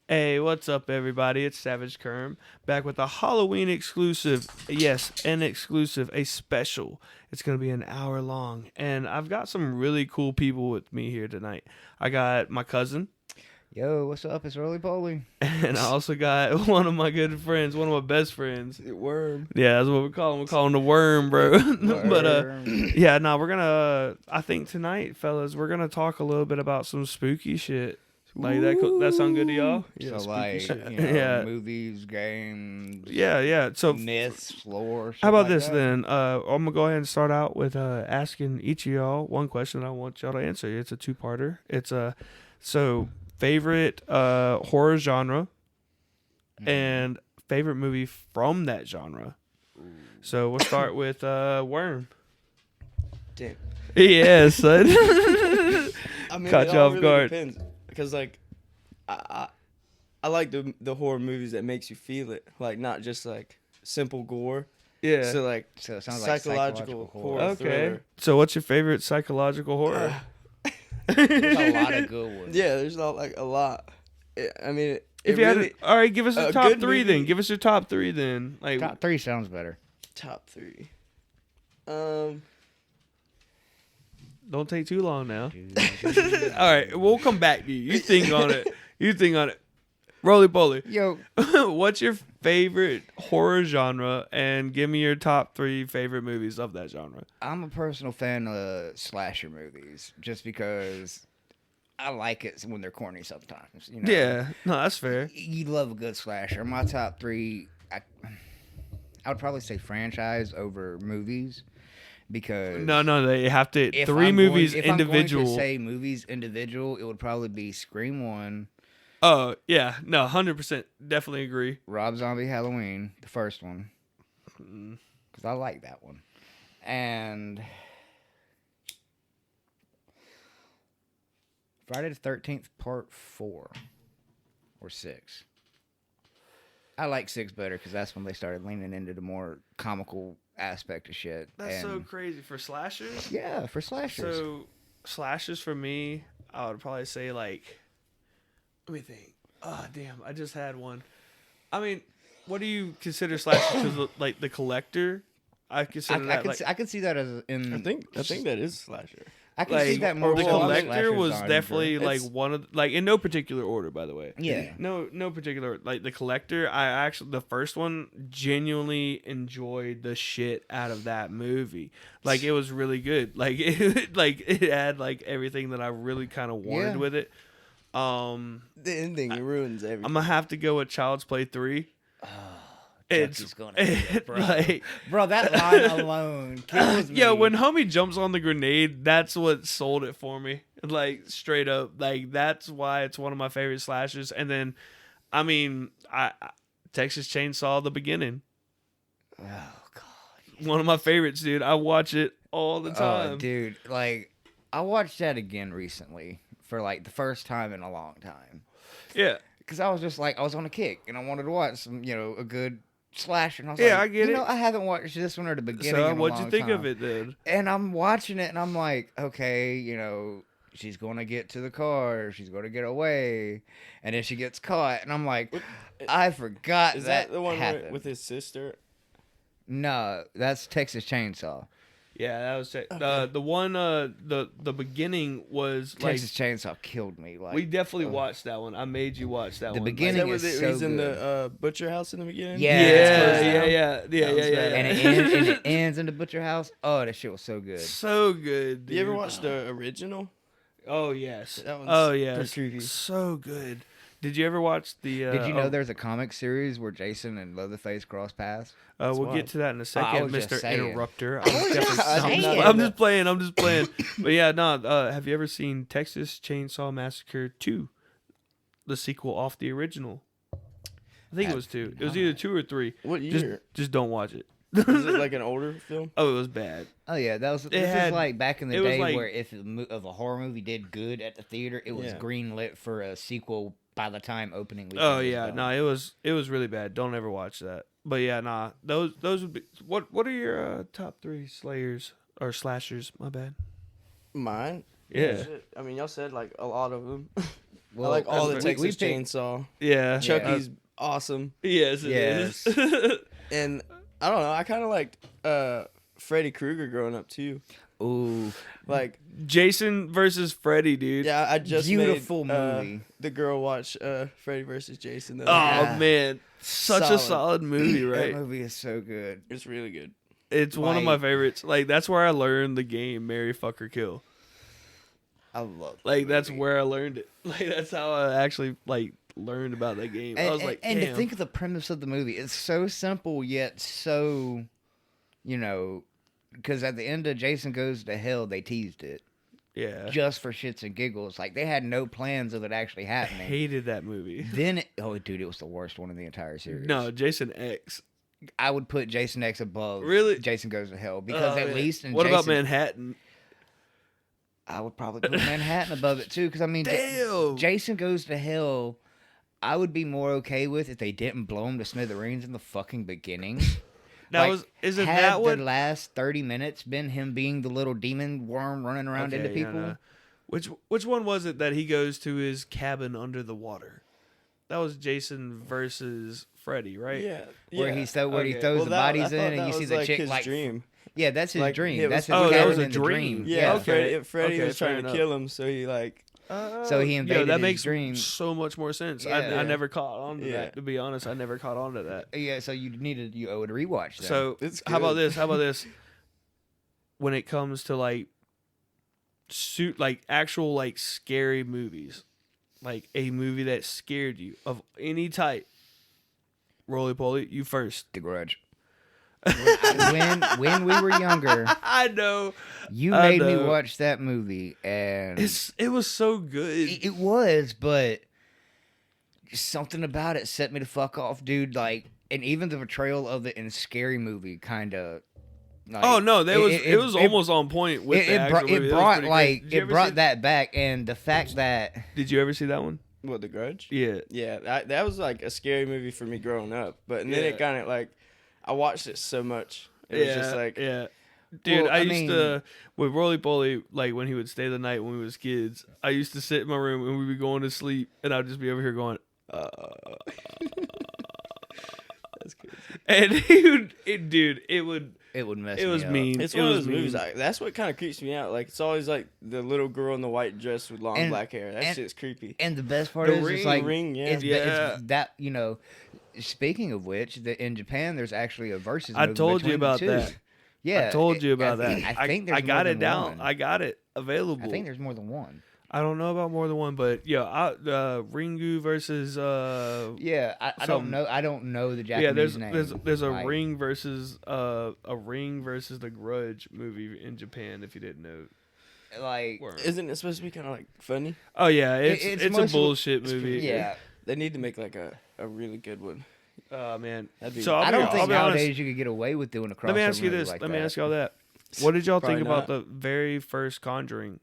Hey, what's up, everybody? It's Savage Kerm back with a Halloween exclusive. Yes, an exclusive, a special. It's going to be an hour long. And I've got some really cool people with me here tonight. I got my cousin, Yo, what's up? It's Roly Poly. and I also got one of my good friends, one of my best friends. Worm. Yeah, that's what we call him. We call him the worm, bro. But, yeah, no, we're going to, I think tonight, fellas, we're going to talk a little bit about some spooky shit. Like, that sound good to y'all? So spooky like, shit. Yeah. movies, games, Yeah. So, myths, lore. how about like this that. then? I'm gonna go ahead and start out with asking each of y'all one question. I want y'all to answer. It's a two-parter. It's so favorite horror genre and favorite movie from that genre. So we'll start with Worm. Damn. Yeah, son. I mean, Caught it you all off really guard. depends because like I like the horror movies that makes you feel it, like not just like simple gore. Yeah. So like So it sounds like psychological horror. Okay. Thriller. So what's your favorite psychological horror? There's a lot of good ones. Yeah, there's not like a lot. I mean, If it you really, had all right, give us your a top good three movie- then. Give us your top three then. Like Top 3 sounds better. top 3. Don't take too long now. All right, we'll come back to you. You think on it. Roly poly. Yo, What's your favorite horror genre? And give me your top 3 favorite movies of that genre. I'm a personal fan of slasher movies just because I like it when they're corny sometimes. You know? Yeah, no, that's fair. You love a good slasher. My top 3, I would probably say franchise over movies because No, they have to if 3 I'm movies going, if I'm individual. going to say movies individual, it would probably be Scream 1, Oh yeah, no, 100%, definitely agree. Rob Zombie Halloween, the first one, because I like that one, and Friday the 13th Part 4 or 6. I like 6 better because that's when they started leaning into the more comical aspect of shit. That's so and, crazy for slashers. yeah, for slashers. So slashers for me, I would probably say like. Let me think. Oh, damn. I just had one. I mean, what do you consider slashers? 'Cause, like, The Collector? I consider that, like... I could see that as in. I think that is slasher. I can see like, that more. The so in Collector slasher was genre. definitely, like, It's- one of... Like, in no particular order, by the way. Yeah. No particular... Like, The Collector, I actually... The first one, genuinely enjoyed the shit out of that movie. Like, it was really good. Like, it had, like, everything that I really kind of wanted Yeah. with it. The ending ruins everything. I'm gonna have to go with Child's Play 3. Chucky's gonna get it, bro. like, Bro, that line alone kills me. yo, when homie jumps on the grenade, that's what sold it for me. Like, straight up, like, that's why it's one of my favorite slashers. And then, I mean, Texas Chainsaw: The Beginning, Oh god. one of my favorites, dude. I watch it all the time. Oh, dude, like I watched that again recently for like the first time in a long time. Yeah, Because I was just like, I was on a kick and I wanted to watch some, a good slasher. And I was Yeah, like, I get it. I haven't watched this one or the beginning. so in a what'd you long think time. of it, dude? And I'm watching it and I'm like, okay, she's going to get to the car. She's going to get away. And then she gets caught. And I'm like, I forgot Is that the one happened. with his sister? No, that's Texas Chainsaw. Yeah, that was the one. The beginning was like Texas Chainsaw killed me. Like we definitely watched that one. I made you watch that The one. beginning Is that where is he's so in good. the butcher house in the beginning? Yeah. Yeah. That was bad. and it ends in the butcher house. Oh, that shit was so good. So good. Dude. You ever watched the original? Oh yes. That one's Oh yes. pretty creepy. So good. Did you ever watch the? Did you know there's a comic series where Jason and Leatherface cross paths? we'll wild. get to that in a I second, was just Mr. saying. Interrupter. I'm, definitely, I did not I'm know just playing. I'm just playing. But yeah, no. Have you ever seen Texas Chainsaw Massacre 2, the sequel off the original? I think it was 2. It was either 2 or 3. What year? Just don't watch it. Is it like an older film? Oh, it was bad. Oh yeah, this had- is like back in the it was day like- where if a horror movie did good at the theater, it was Yeah. greenlit for a sequel by the time opening weekend. Oh was yeah, done. no, it was really bad. Don't ever watch that. But yeah, nah, those would be. What are your top 3 slayers or slashers? My bad. Mine? Yeah. Shit. I mean, y'all said like a lot of them. I like all the we Texas picked- Chainsaw. Yeah. Chucky's awesome. Yes, it Yes. is. And I don't know, I kind of liked Freddy Krueger growing up too. Ooh, Like, Jason versus Freddy, dude. yeah, I just Beautiful made, movie. the girl watch Freddy versus Jason. Oh Yeah. man, such a Solid. solid movie, right? that movie is so good. It's really good. It's one of my Like- favorites. Like that's where I learned the game Marry, Fuck or Kill. I love. Like that's movie. where I learned it. Like that's how I actually like learned about that game. I was like, and damn. to think of the premise of the movie, it's so simple yet so, because at the end of Jason Goes to Hell, they teased it yeah, just for shits and giggles. Like they had no plans of it actually I happening. hated that movie. Then, dude, it was the worst one in the entire series. No, Jason X. I would put Jason X above Really? Jason Goes to Hell because Oh, at man. least in what Jason, about Manhattan? I would probably put Manhattan above it too because I mean, Damn. Jason Goes to Hell. I would be more okay with if they didn't blow him to smithereens in the fucking beginning. Isn't had that what? the last 30 minutes been him being the little demon worm running around into Okay, yeah, people? no. Which one was it that he goes to his cabin under the water? That was Jason versus Freddy, right? Yeah. Where yeah. he throws Okay. the bodies I in, thought and that you see was, the like, chick his like, dream. yeah, that's his Like, dream. it was- That's his Oh, that cabin was a in the dream. Yeah, Okay. Freddy Okay, was fair trying to enough. kill him, so he like So he invaded that his makes dream. so much more sense. Yeah. I never caught on to Yeah. that. To be honest, I never caught on to that. Yeah, so you owe it a rewatch. Then. So It's how about good. this? How about this? When it comes to like actual like scary movies, like a movie that scared you of any type. Roly poly, you first. The Grudge. when we were younger, I know. you I made me know. watch that movie, and It was so good. it was, but something about it set me the fuck off, dude. Like, and even the portrayal of it in Scary Movie, kind of. Like, Oh no, it was almost on point with the actual movie. it That was brought pretty like good. Did you it ever brought see- that back, and the fact that Did you ever see that one? what, The Grudge? Yeah. Yeah, that was like a scary movie for me growing up. But then Yeah. it kind of like I watched it so much. It was just like yeah. Dude, Well, I I used mean- to with Roly Poly, like when he would stay the night when we was kids. I used to sit in my room and we'd be going to sleep, and I'd just be over here going, that's crazy. and he would, it would, it would mess it me was up. mean. It's it one of was those movies. mean. That's what kind of creeps me out. Like it's always like the little girl in the white dress with long And- black hair. That and- shit's creepy. And the best part The is, Ring, it's like Ring, yeah. it's that Speaking of which, in Japan, there's actually a versus. I movie told you between the about two. that. Yeah, I told you about I that. think- I think there's I got more it than down. one. I got it available. I think there's more than one. I don't know about more than one, but yeah, Ringu versus Yeah, I Some- don't know. I don't know the Japanese yeah, there's name. there's a Like, Ring versus the Grudge movie in Japan if you didn't know. Like, Isn't it supposed to be kind of like funny? Oh yeah, it's it's a mostly- bullshit movie. yeah, They need to make like a really good one. Oh man. That'd be- So I don't think be honest. nowadays you could get away with doing a crossover Let me ask you movie this. like Let me that. ask y'all that. What did y'all think Probably about not. the very first Conjuring?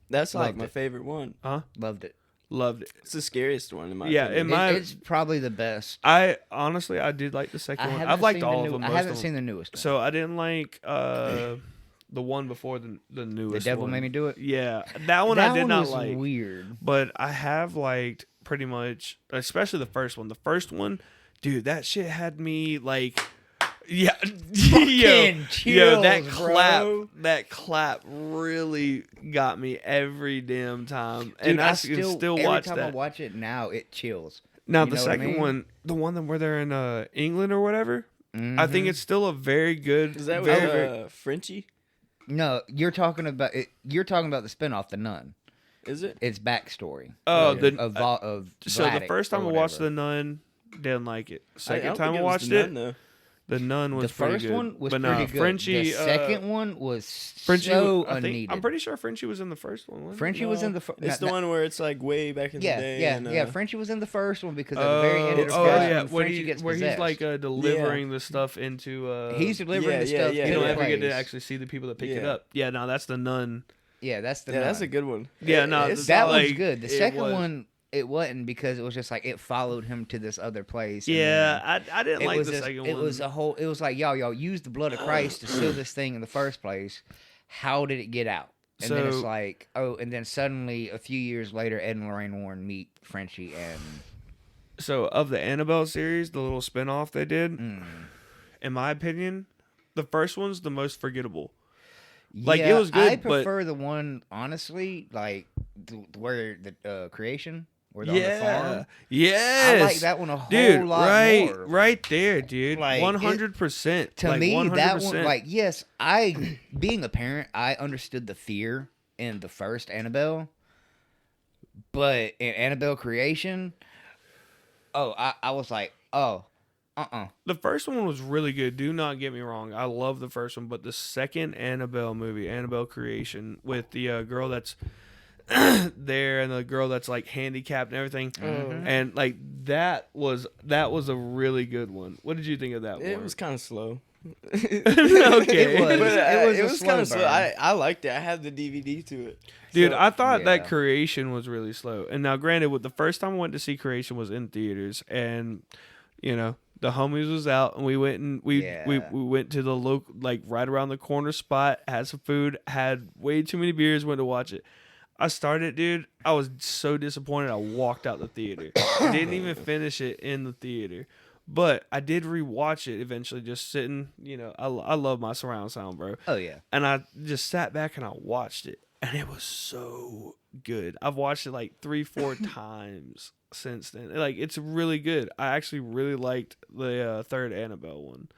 That's like Loved my it. favorite one. Loved it. Loved it. It's the scariest one in my Yeah, opinion. in my- It's probably the best. I honestly did like the second one. I've liked all of them. I most haven't of them. seen the newest one. So I didn't like the one before the The newest. Devil one. Made Me Do It. Yeah, that one I did not was like. weird. But I have liked pretty much, especially the first one. The first one, dude, that shit had me like, yeah, Fucking that chills, clap, bro. that clap really got me every damn time, Dude, and I can still still every watch time I that. watch it now, it chills. Now you the know what I second mean? one, the one that where they're in England or whatever, I Mhm. think it's still a very good. Is that very, with Frenchie? No, you're talking about it. You're talking about the spinoff, The Nun. Is it? It's backstory. Oh, of, the of so the Vladik first or time I watched whatever. The Nun, didn't like it. I Second don't time think I was watched The it, Nun, though. The Nun was The pretty first good. one was but pretty nah, good. Frenchie, the second one was Frenchie, so I think, unneeded. I'm pretty sure Frenchie was in the first one. wasn't he? Frenchie was No, in the first. It's the one where it's like way back in the day. Yeah, and, yeah. Frenchie was in the first one because at the very end of the oh first yeah, one, when Frenchie gets where possessed. he's like delivering the stuff into. He's delivering the yeah, stuff. yeah, you to don't the ever get to place. actually see the people that pick it Yeah. up. Yeah, no, that's the Nun. Yeah, that's the. Yeah, Nun. that's a good one. Yeah, no, It's That like, one's good. The it second was. one, it wasn't because it was just like it followed him to this other place. and Yeah, then I didn't it like was the just- second It one. was a whole. It was like y'all used the blood of Christ to seal this thing in the first place. How did it get out? And then it's like, oh, and then suddenly a few years later, Ed and Lorraine Warren meet Frenchie and. So of the Annabelle series, the little spinoff they did, in my opinion, the first one's the most forgettable. Like it was good. I prefer the one, honestly, like where the creation, where they're on the farm. Yes, I like that one a whole lot more. Right there, dude. Like, 100%. To like, me, 100%. that one, like, yes, being a parent, I understood the fear in the first Annabelle, but in Annabelle Creation, I was like, The first one was really good. Do not get me wrong. I love the first one, but the second Annabelle movie, Annabelle Creation, with the girl that's there and the girl that's like handicapped and everything, and like that was a really good one. What did you think of that one? It was kind of slow. Okay, It was kind of slow. I liked it. I had the DVD to it. Dude, So, I thought that Creation was really slow. And now, granted, with the first time I went to see Creation was in theaters, and you know the homies was out, and we went and we went to the local, like right around the corner spot, had some food, had way too many beers, went to watch it. I started, dude. I was so disappointed. I walked out the theater. I didn't even finish it in the theater. But I did rewatch it eventually, just sitting, you know, I love my surround sound, bro. Oh, yeah. And I just sat back and I watched it. And it was so good. I've watched it like 3-4 times since then. Like, it's really good. I actually really liked the third Annabelle one.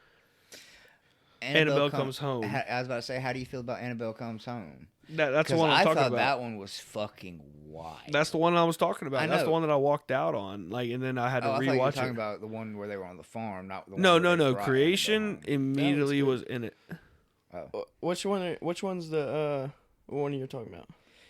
Annabelle Comes Home. I was about to say, how do you feel about Annabelle Comes Home? That's the one I'm talking about. I thought that one was fucking wild. That's the one I was talking about. That's the one that I walked out on. Like, and then I had to rewatch it. I thought you were talking about the one where they were on the farm, not the one. No. Creation immediately was in it. Oh. Which one's the one you're talking about?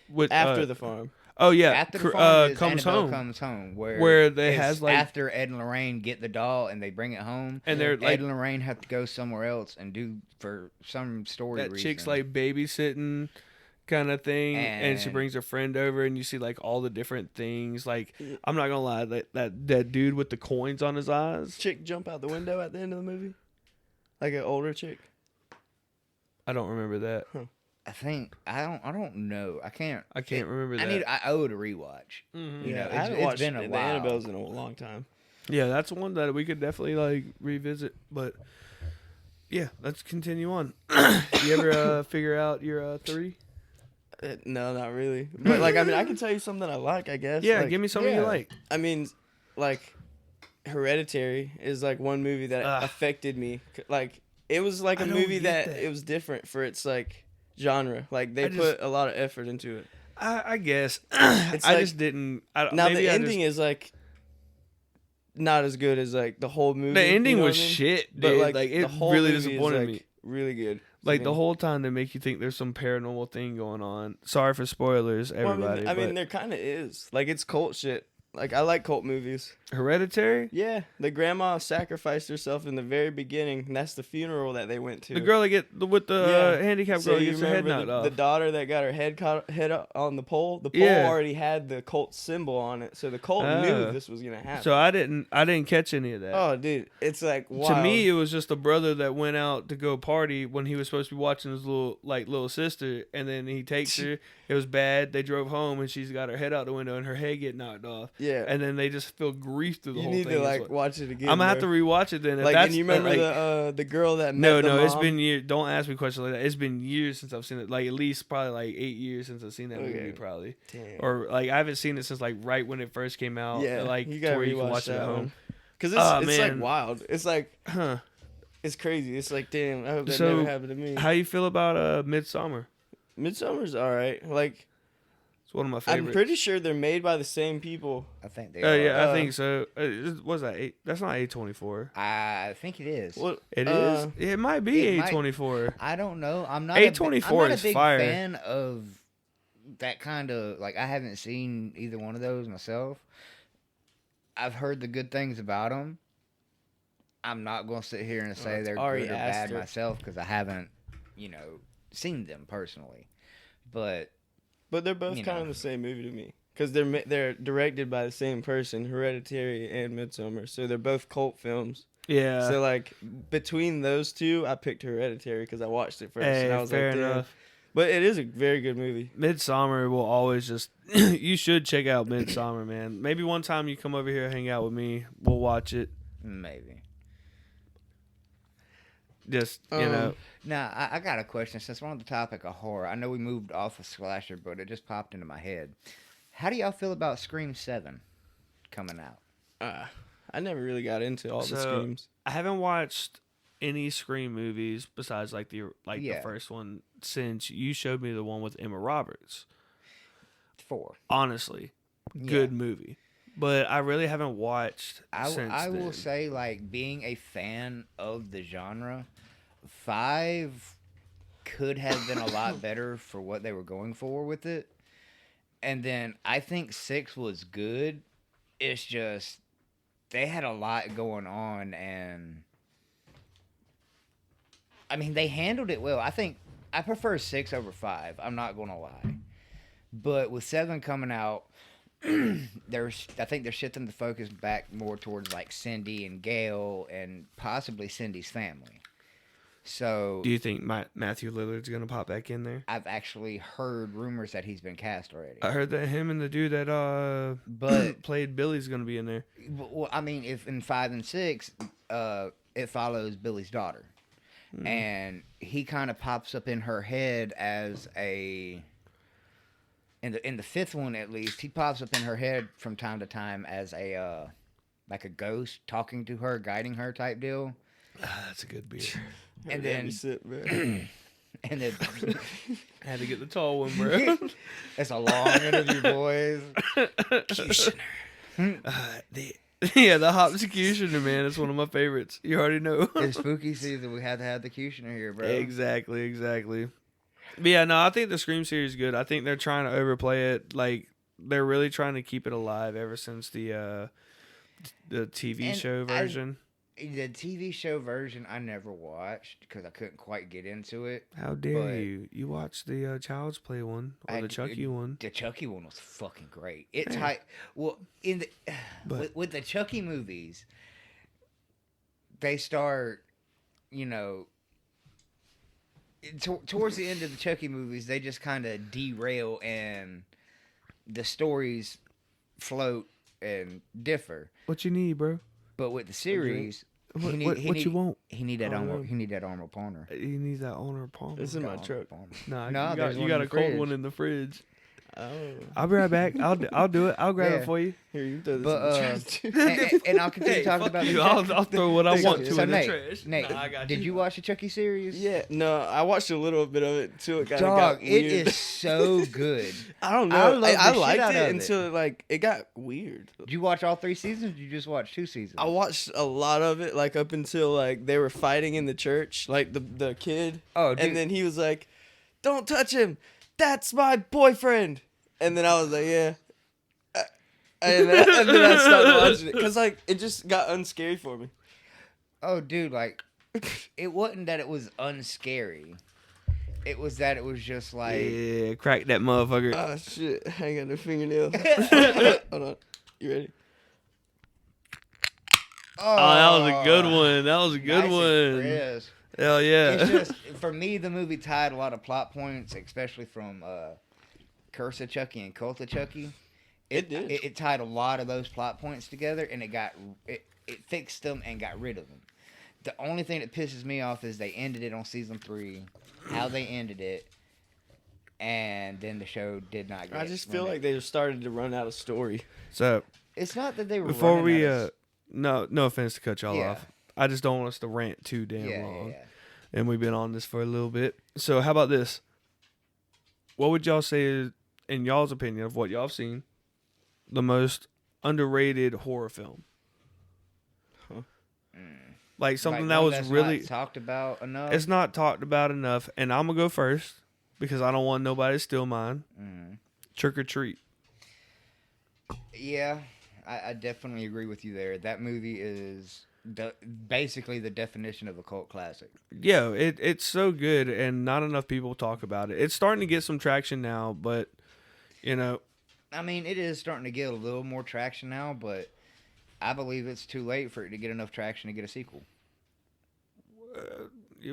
With, after the farm. Oh yeah, after the farm is Comes Annabelle Home. Comes Home, where they has like after Ed and Lorraine get the doll and they bring it home, and they're like Ed and Lorraine have to go somewhere else and do for some story that reason. chick's like babysitting kind of thing, and she brings her friend over, and you see like all the different things. Like, I'm not gonna lie, that dude with the coins on his eyes, chick jump out the window at the end of the movie, like an older chick. I don't remember that. Huh. I think I don't know. I can't remember that. I owe it a rewatch. Mm-hmm. You know, I haven't it's watched been a the while. Annabelle's in a long time. Yeah, that's one that we could definitely like revisit. But yeah, let's continue on. You ever figure out your 3? No, not really. But like, I mean, I can tell you something I like, I guess. Yeah, like, give me something you like. I mean, like, Hereditary is like one movie that affected me. Like, it was like a movie that it was different for its like genre. Like, they put a lot of effort into it. I guess. It's I just didn't. Now the ending is like not as good as like the whole movie. The ending was I mean? shit, dude. But like it the whole really movie disappointed is, like, me. Really good. Like the whole time they make you think there's some paranormal thing going on. Sorry for spoilers, everybody. Well, I mean there kind of is. Like, it's cult shit. Like, I like cult movies. Hereditary? Yeah, the grandma sacrificed herself in the very beginning, and that's the funeral that they went to. The girl with the handicapped girl gets her head knocked off. The daughter that got her head up on the pole. The pole already had the cult symbol on it, so the cult knew this was gonna happen. So I didn't catch any of that. Oh, dude, it's like wild. To me, it was just a brother that went out to go party when he was supposed to be watching his little sister, and then he takes her. It was bad. They drove home, and she's got her head out the window, and her head get knocked off. Yeah, and then they just feel grief through the whole thing. You need to like watch it again. I'm gonna have to rewatch it then. Like, and you remember the girl that met the mom? It's been years. Don't ask me questions like that. It's been years since I've seen it. Like, at least probably like 8 years since I've seen that movie, probably. Damn. Or like I haven't seen it since like right when it first came out. Yeah, like you gotta where you can watch it at home. Because it's like wild. It's like, it's crazy. It's like, damn, I hope that never happened to me. How you feel about Midsummer? Midsummer's all right. Like, it's one of my favorites. I'm pretty sure they're made by the same people. I think they are. Yeah, I think so. Was that 8? That's not A24. I think it is. Well, it is. It might be A24. I don't know. I'm not A24 is a big fire. fan of that kind of, like, I haven't seen either one of those myself. I've heard the good things about them. I'm not going to sit here and say they're good or bad myself because I haven't, seen them personally. But they're both kind of the same movie to me because they're directed by the same person, Hereditary and Midsummer. So they're both cult films. Yeah. So like between those two, I picked Hereditary because I watched it first, and I was fair like, enough. But it is a very good movie. Midsummer will always just you should check out Midsummer, man. Maybe one time you come over here, hang out with me, we'll watch it. Maybe. Just you know. Now I got a question. Since we're on the topic of horror, I know we moved off of slasher, but it just popped into my head. How do y'all feel about Scream 7 coming out? I never really got into all the Screams. I haven't watched any Scream movies besides the first one since you showed me the one with Emma Roberts. 4. Honestly, good movie. But I really haven't watched since I then. will say, like, being a fan of the genre, 5 could have been a lot better for what they were going for with it. And then I think 6 was good. It's just they had a lot going on, and I mean, they handled it well. I think I prefer 6 over 5. I'm not going to lie. But with 7 coming out, I think they're shifting the focus back more towards like Cindy and Gail and possibly Cindy's family. So, do you think Matthew Lillard's gonna pop back in there? I've actually heard rumors that he's been cast already. I heard that him and the dude that played Billy's gonna be in there. Well, I mean, if in 5 and 6, it follows Billy's daughter, and he kind of pops up in her head as a. In the 5th one, at least, he pops up in her head from time to time as a like a ghost talking to her, guiding her type deal. That's a good beer. And then and then I had to get the tall one, bro. It's a long interview, boys. The Hopsecutioner, man. It's one of my favorites. You already know. It's spooky season. We had to have the Cutioner here, bro. Exactly. But yeah, no, I think the Scream series is good. I think they're trying to overplay it. Like, they're really trying to keep it alive ever since the TV show version. The TV show version I never watched because I couldn't quite get into it. How dare you? You watched the Child's Play one or the Chucky one. The Chucky one was fucking great. It's well, with the Chucky movies, they start, towards the end of the Chucky movies, they just kind of derail and the stories float and differ. What you need, bro? But with the series, what you want? He need that Arnold. He need that Arnold Palmer. He needs that Arnold Palmer. It's in my truck. Nah, you got a cold one in the fridge. Oh. I'll be right back. I'll do it. I'll grab it for you. Here, you throw this in the trash. And I'll continue talking about you. I'll throw what I want to in the trash. Nate, I got you. Did you watch the Chucky series? Yeah. No, I watched a little bit of it too. It kind of got weird. It is so good. I don't know. I liked it until it got weird. Did you watch all 3 seasons? Or did you just watch 2 seasons? I watched a lot of it, up until they were fighting in the church, the kid. Oh, dude. And then he was like, "Don't touch him. That's my boyfriend." And then I was like, yeah. And then I stopped watching it. Because, it just got unscary for me. Oh, dude, it wasn't that it was unscary. It was that it was just yeah, crack that motherfucker. Oh, shit. I ain't got no fingernail. Hold on. You ready? Oh, that was a good one. That was a good one. Crisp. Hell yeah. It's just, for me, the movie tied a lot of plot points, especially from Curse of Chucky and Cult of Chucky. It did. It tied a lot of those plot points together, and it fixed them and got rid of them. The only thing that pisses me off is they ended it on season 3, how they ended it, and then the show did not get. I just feel like they started to run out of story. So it's not that they were. Before we no offense to cut y'all off. I just don't want us to rant too damn long. Yeah. And we've been on this for a little bit. So how about this? What would y'all say is, in y'all's opinion of what y'all have seen, the most underrated horror film? Like something that was really not talked about enough. It's not talked about enough, and I'm gonna go first because I don't want nobody to steal mine. Trick or Treat. Yeah, I definitely agree with you there. That movie is basically the definition of a cult classic. Yeah, it's so good, and not enough people talk about it. It's starting to get some traction now, but I mean, it is starting to get a little more traction now, but I believe it's too late for it to get enough traction to get a sequel.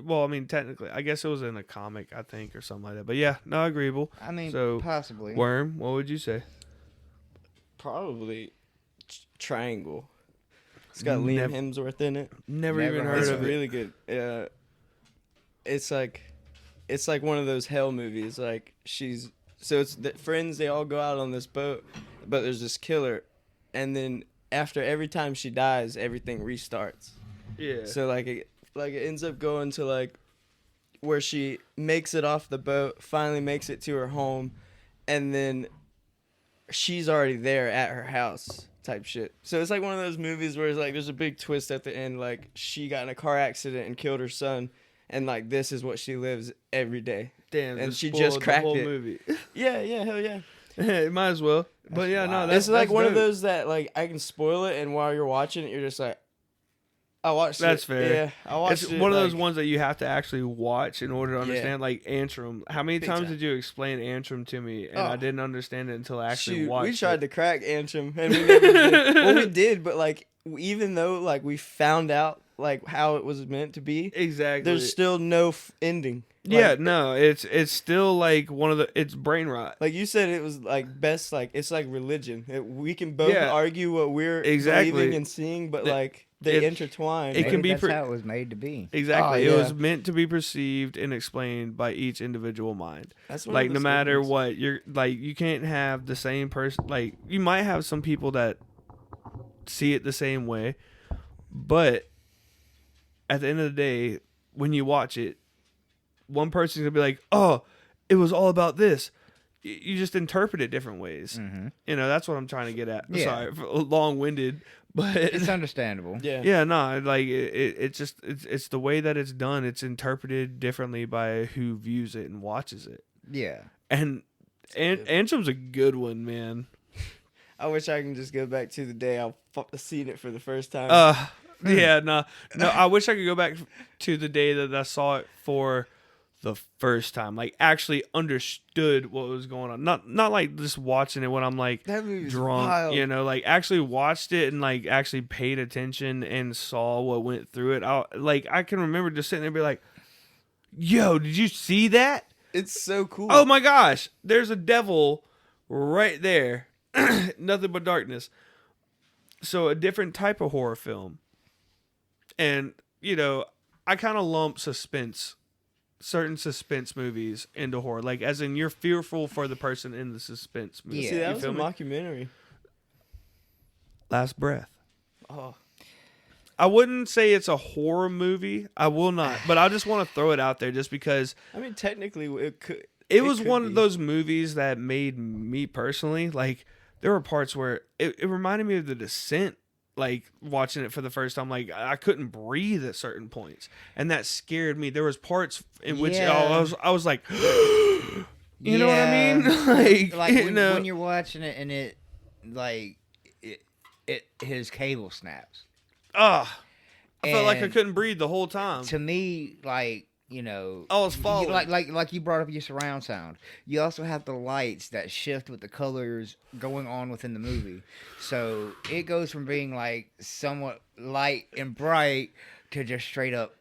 Well, I mean, technically, I guess it was in a comic, I think, or something like that. But yeah, no, agreeable. I mean, So, possibly. Worm, what would you say? Probably Triangle. It's got Liam Hemsworth in it. Never even heard it's of it. It's really good. It's like one of those hell movies. Like it's the friends. They all go out on this boat, but there's this killer, and then after every time she dies, everything restarts. Yeah. So it ends up going to like where she makes it off the boat, finally makes it to her home, and then she's already there at her house type shit. So it's like one of those movies where it's like there's a big twist at the end, like she got in a car accident and killed her son, and like this is what she lives every day. Damn, and she just cracked the whole it. movie. Yeah, hell yeah. It might as well. But yeah, no, it's like one of those that like I can spoil it, and while you're watching it, you're just like, I watched it. That's fair. Yeah, I watched it. It's one of those ones that you have to actually watch in order to understand. Yeah. Like Antrim. How many Big times time. did you explain Antrim to me, and I didn't understand it until I actually watched it? We tried to crack Antrim, and we never did. Well, we did, but like even though like we found out like how it was meant to be, exactly, there's still no ending. Yeah, no, it's still like one of the it's brain rot. Like you said, it was like best. Like it's like religion. We can both argue what we're believing and seeing, but like they intertwine. It can be that's how it was made to be. Exactly, it was meant to be perceived and explained by each individual mind. That's like no matter what you're like, you can't have the same person. Like you might have some people that see it the same way, but at the end of the day, when you watch it, one person's gonna be like, "Oh, it was all about this." You just interpret it different ways. Mm-hmm. You know, that's what I'm trying to get at. Yeah. Sorry, long-winded, but it's understandable. Yeah, yeah, no, like it's just it's the way that it's done. It's interpreted differently by who views it and watches it. Yeah, and Antrim's a good one, man. I wish I can just go back to the day I seen it for the first time. Yeah, no. I wish I could go back to the day that I saw it for the first time, like actually understood what was going on. Not like just watching it when I'm like drunk, wild. You know, like actually watched it and like actually paid attention and saw what went through it. I can remember just sitting there and be like, "Yo, did you see that? It's so cool. Oh my gosh, there's a devil right there. Nothing but darkness." So a different type of horror film. And, you know, I kind of lump certain suspense movies into horror. Like, as in, you're fearful for the person in the suspense movie. Yeah. See, that was a mockumentary. Last Breath. Oh. I wouldn't say it's a horror movie. I will not. But I just want to throw it out there just because... I mean, technically, it could... It was one of those movies that made me personally, like, there were parts where it reminded me of The Descent. Like watching it for the first time, like I couldn't breathe at certain points, and that scared me. There was parts in which I was like, you know what I mean? Like when you're watching it and it his cable snaps. I felt like I couldn't breathe the whole time. To me, like, you know, I was falling. Like you brought up your surround sound. You also have the lights that shift with the colors going on within the movie. So it goes from being like somewhat light and bright to just straight up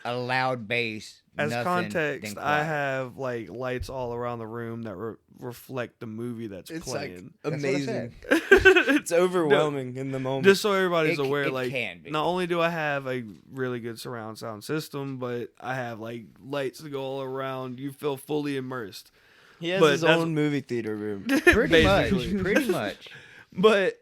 a loud bass. As context, I have like lights all around the room that reflect the movie that's playing. Like amazing. It's overwhelming in the moment. Just so everybody's aware, it like can be. Not only do I have a really good surround sound system, but I have like lights that go all around. You feel fully immersed. He has his own movie theater room. Pretty much. But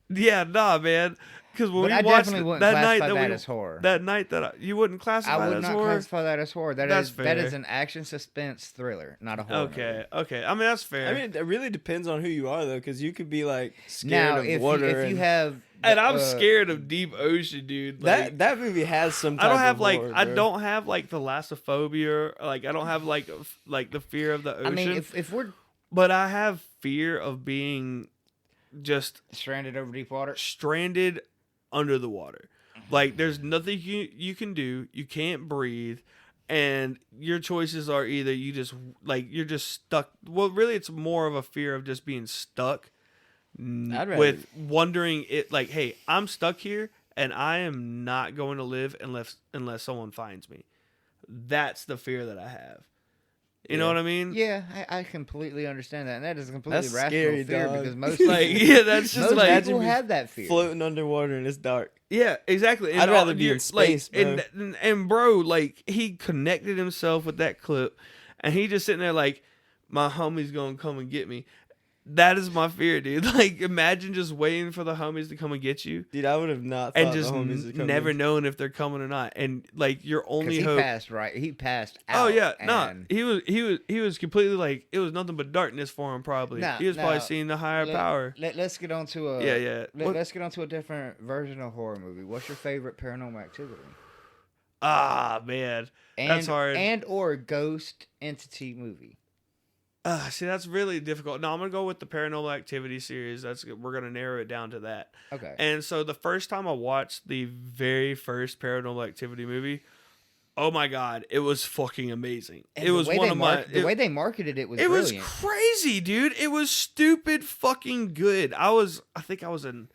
yeah, nah, man. Because when I definitely wouldn't classify that as horror. That night that you wouldn't classify that as horror? I would not classify that as horror. That fair. is an action suspense thriller, not a horror movie. Okay. I mean, that's fair. I mean, it really depends on who you are, though, because you could be, like, scared of water. If you have... And I'm scared of deep ocean, dude. Like, that movie has some type I don't have, of like... horror, I don't have, like, thalassophobia. Like, I don't have, like the fear of the ocean. I mean, if we're... But I have fear of being just... Stranded over deep water? Stranded under the water. Like there's nothing you can do. You can't breathe, and your choices are either you're just stuck. Well, really, it's more of a fear of just being stuck with wondering it. Like, hey, I'm stuck here, and I am not going to live unless someone finds me. That's the fear that I have. You know what I mean? Yeah, I completely understand that, and that is a completely That's rational scary, fear dog. because most Like, yeah, that's just most like people have that fear. Floating underwater and it's dark. yeah, exactly. And I'd rather be in space, like, bro. And bro, like he connected himself with that clip, and he just sitting there like, my homie's gonna come and get me. That is my fear, dude. Like, imagine just waiting for the homies to come and get you, Dude, I would have not thought and just the homies would come never in. knowing if they're coming or not. And like your only he hope. he passed out. Oh yeah, no, and he was completely like it was nothing but darkness for him. Probably he was probably seeing the higher power. Let's get on to a Let's get on to a different version of horror movie. What's your favorite Paranormal Activity? Ah man, that's hard. And or ghost entity movie. See, that's really difficult. No, I'm gonna go with the Paranormal Activity series. We're gonna narrow it down to that. Okay. And so the first time I watched the very first Paranormal Activity movie, oh my god, it was fucking amazing. And it was one of my the way they marketed it was it brilliant. was crazy, dude. It was stupid fucking good. I think I was in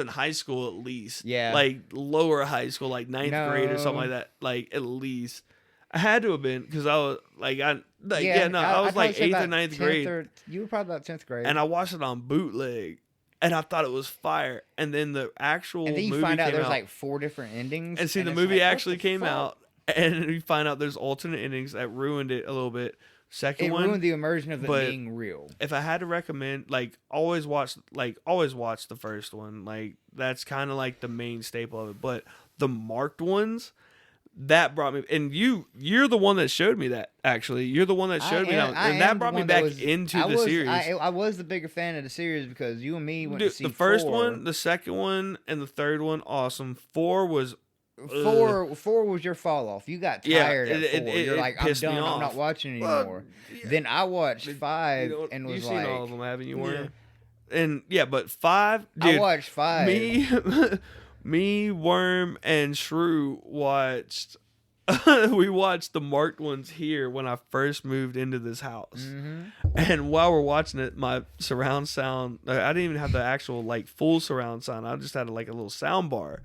high school at least. Yeah. Like lower high school, like ninth grade or something No. like that. Like at least. I had to have been because I was like I was I'd like probably say 8th or about 9th 10th grade, you were probably about 10th grade. and I watched it on bootleg, and I thought it was fire. And then the actual and then you movie find out came there's out, like 4 different endings. and see the it's movie like, what actually the came fuck? out, and you find out there's alternate endings that ruined it a little bit. Second It one ruined the immersion of it but being real. if I had to recommend, like always watch the first one. Like that's kind of like the main staple of it. But the marked ones, that brought me, and you're the one that showed me that. Actually, you're the one that showed me that, and that brought me back into the series. I was the bigger fan of the series because you and me went Dude, to see the first 4. one, the second one, and the third one, awesome. 4 was 4 was your fall off. You got tired at 4. You're it like, I'm pissed me done. I'm off. not watching Well, anymore. yeah. Then I watched 5 and was you've like, seen all of them, haven't you? Yeah. And yeah, but 5, dude. I watched 5. Me, Worm, and Shrew watched. We watched the marked ones here when I first moved into this house. Mm-hmm. And while we're watching it, my surround sound, I didn't even have the actual like full surround sound. I just had like a little sound bar.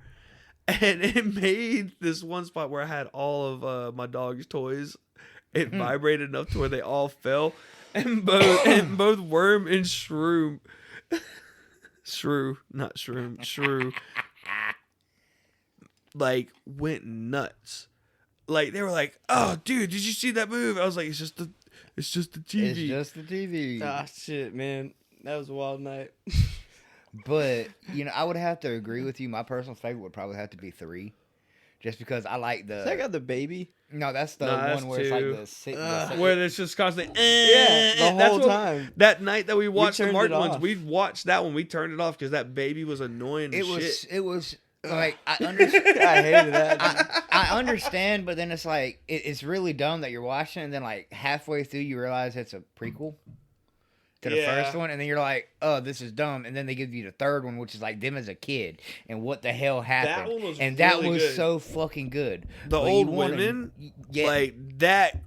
And it made this one spot where I had all of my dog's toys. It vibrated enough to where they all fell. And both Worm and Shrew, not Shroom, Shrew, like went nuts. Like they were like, "Oh, dude, did you see that move?" I was like, "It's just the TV. It's just the TV." Ah, shit, man. That was a wild night. But I would have to agree with you. My personal favorite would probably have to be 3, just because I like the. Check out the baby. No, that's the No, that's one where it's like the where it's just constantly. Yeah, the whole time. That night that we watched the turned marked it ones, off. we watched that one. We turned it off because that baby was annoying. It as shit. was like I understand. I hated that. I understand, but then it's like it's really dumb that you're watching, and then like halfway through you realize it's a prequel to the Yeah. first one, and then you're like, "Oh, this is dumb," and then they give you the third one, which is like them as a kid and what the hell happened. That one was and that really was good. so fucking good. The But you old wanna- women, yeah. like that.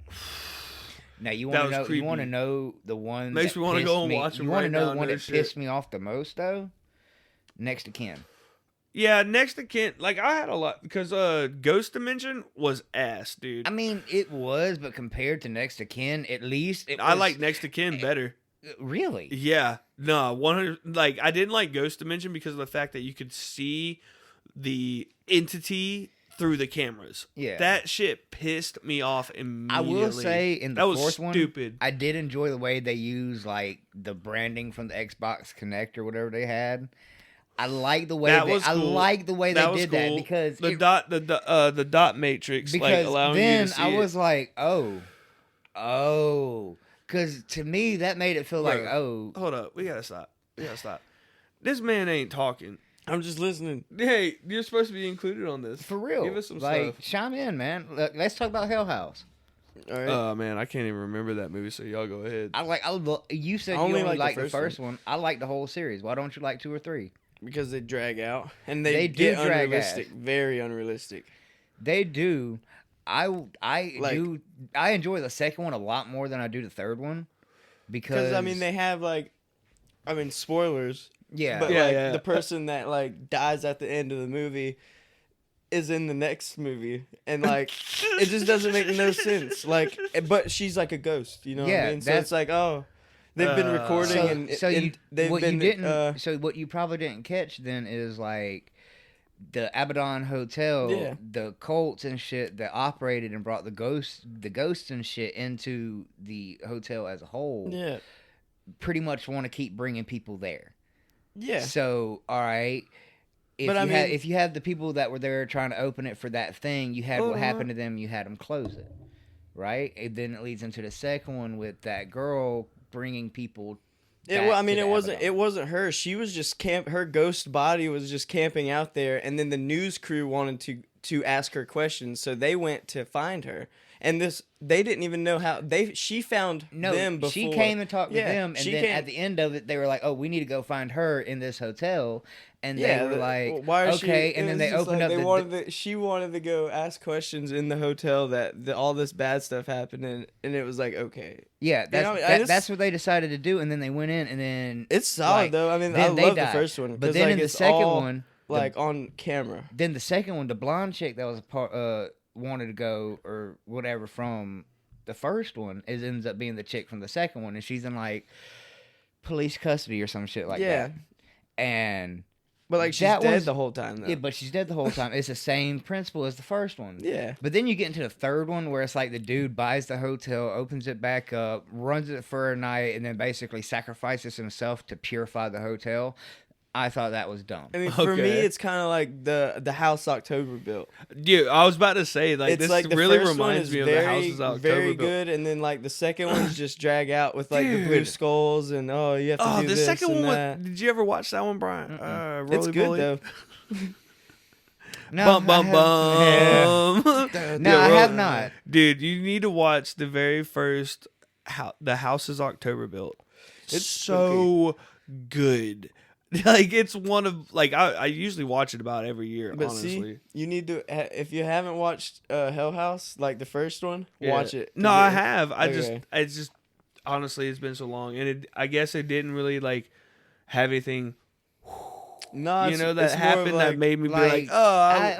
Now you that want to was know? You creepy. want to know the one Makes that me wanna pissed go and me- watch 'em You want right to know now the one and that no shit. pissed me off the most though? Next to kin. Yeah, next to kin, like I had a lot because Ghost Dimension was ass, dude. I mean, it was, but compared to Next to Kin, at least it was. I like next to kin better. Really? Yeah, no, 100. Like I didn't like Ghost Dimension because of the fact that you could see the entity through the cameras. Yeah. That shit pissed me off I immediately. will say in the that was fourth one, stupid. I did enjoy the way they used like the branding from the Xbox Connect or whatever they had. I like the way That they, was I cool. like the way That they was did that cool. because the dot matrix, like because allowing then you to see I it. was like, because to me that made it feel like, Bro, hold up, we gotta stop. This man ain't talking. I'm just listening. Hey, you're supposed to be included on this. for real. Give us some like, stuff. chime in, man. Look, let's talk about Hell House. All right. Oh man, I can't even remember that movie. So y'all go ahead. You said I you only only like liked the the first first one. I like the whole series. Why don't you like 2 or 3? Because they drag out and they, They do get drag unrealistic, very unrealistic. They do. I Like- do. I enjoy the second one a lot more than I do the third one because Because I mean, they have spoilers, Yeah. But Yeah, the person that like dies at the end of the movie is in the next movie, and like it just doesn't make no sense. Like, but she's like a ghost, you know what I mean? So it's like, oh, they've been recording, so what you probably didn't catch then is like the Abaddon Hotel, the cults and shit that operated and brought the ghosts and shit into the hotel as a whole. Yeah, pretty much want to keep bringing people there. Yeah. So all right. If you have the people that were there trying to open it for that thing, you had what happened to them. You had them close it, right? And then it leads into the second one with that girl bringing people. It wasn't her. She was just her ghost body was just camping out there, and then the news crew wanted to ask her questions, so they went to find her. And they didn't even know how she found them before. She came and talked to them, and then at the end of it, they were like, "Oh, we need to go find her in this hotel." And they were like, "Why is okay?" And then they opened up. She wanted to go ask questions in the hotel that all this bad stuff happened, and it was like, okay, yeah, that's what they decided to do. And then they went in, and then it's solid though. I mean, I love the first one, but then in the second one, on camera. Then the second one, the blonde chick that was a part wanted to go or whatever from the first one ends up being the chick from the second one, and she's in like police custody or some shit like that. But like she's dead the whole time though. Yeah, but she's dead the whole time. It's the same principle as the first one. Yeah. But then you get into the third one where it's like the dude buys the hotel, opens it back up, runs it for a night, and then basically sacrifices himself to purify the hotel. I thought that was dumb. I mean, for me, it's kind of like the house October built. Dude, I was about to say, like, it's this like really reminds me of the houses October very built. Good, and then like the second one's just drag out with like the blue skulls and you have to do the this second and one. that. Did you ever watch that one, Brian? It's good though. No, bum. No, I have not. Dude, you need to watch the very first The House is October Built. It's so good. Like, it's one of, like, I usually watch it about every year, but honestly. See, you need to, if you haven't watched Hell House, like the first one, watch it. No, I have. It's just, honestly, it's been so long. And I guess it didn't really, like, have anything, that happened like, that made me be like, oh, I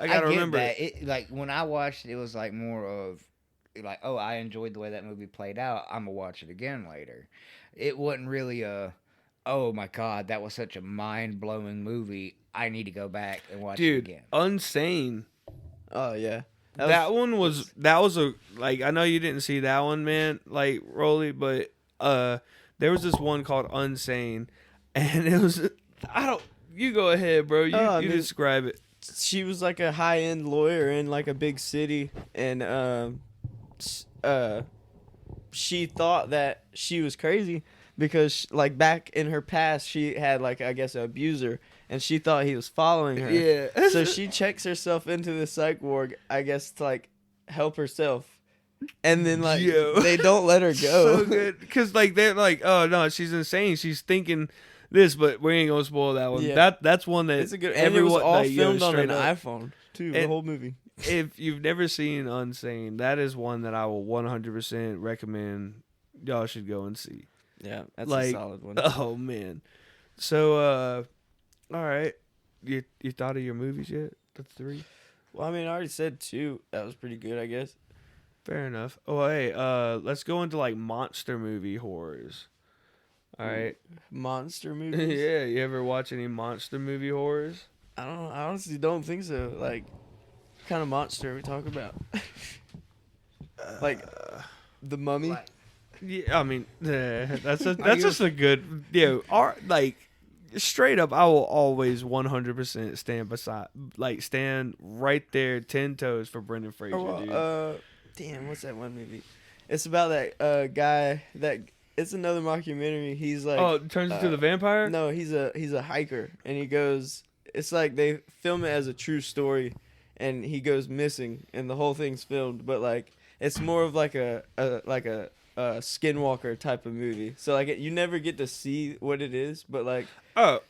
gotta remember that. It, like, when I watched it, it was, like, more of, like, oh, I enjoyed the way that movie played out. I'm gonna watch it again later. It wasn't really oh my god, that was such a mind-blowing movie. I need to go back and watch it again. Unsane. Oh yeah. That was a, like, I know you didn't see that one, man, like, Rolly, but there was this one called Unsane, and it was, you go ahead, bro. You describe it. She was like a high-end lawyer in like a big city, and she thought that she was crazy. Because, like, back in her past, she had, like, I guess, an abuser, and she thought he was following her. Yeah. So she checks herself into the psych ward, I guess, to, like, help herself. And then, like, they don't let her go. So good. Because, like, they're like, oh, no, she's insane. She's thinking this, but we ain't going to spoil that one. Yeah. That's one that it's a good, and it was all filmed on an iPhone, too, the whole movie. If you've never seen Unsane, that is one that I will 100% recommend y'all should go and see. Yeah, that's a solid one. Oh, man. So, all right. You thought of your movies yet? The 3? Well, I mean, I already said 2. That was pretty good, I guess. Fair enough. Oh, hey, let's go into, like, monster movie horrors. All right. Monster movies? Yeah, you ever watch any monster movie horrors? I honestly don't think so. Like, what kind of monster are we talking about? Like, The Mummy? Yeah, I mean, that's just a good, like, straight up, I will always 100% stand right there 10 toes for Brendan Fraser, dude. Damn, what's that one movie? It's about that guy it's another mockumentary. He's like, oh, it turns into the vampire? No, he's a hiker, and he goes, it's like they film it as a true story, and he goes missing, and the whole thing's filmed, but like it's more of like a skinwalker type of movie. So like you never get to see what it is, but like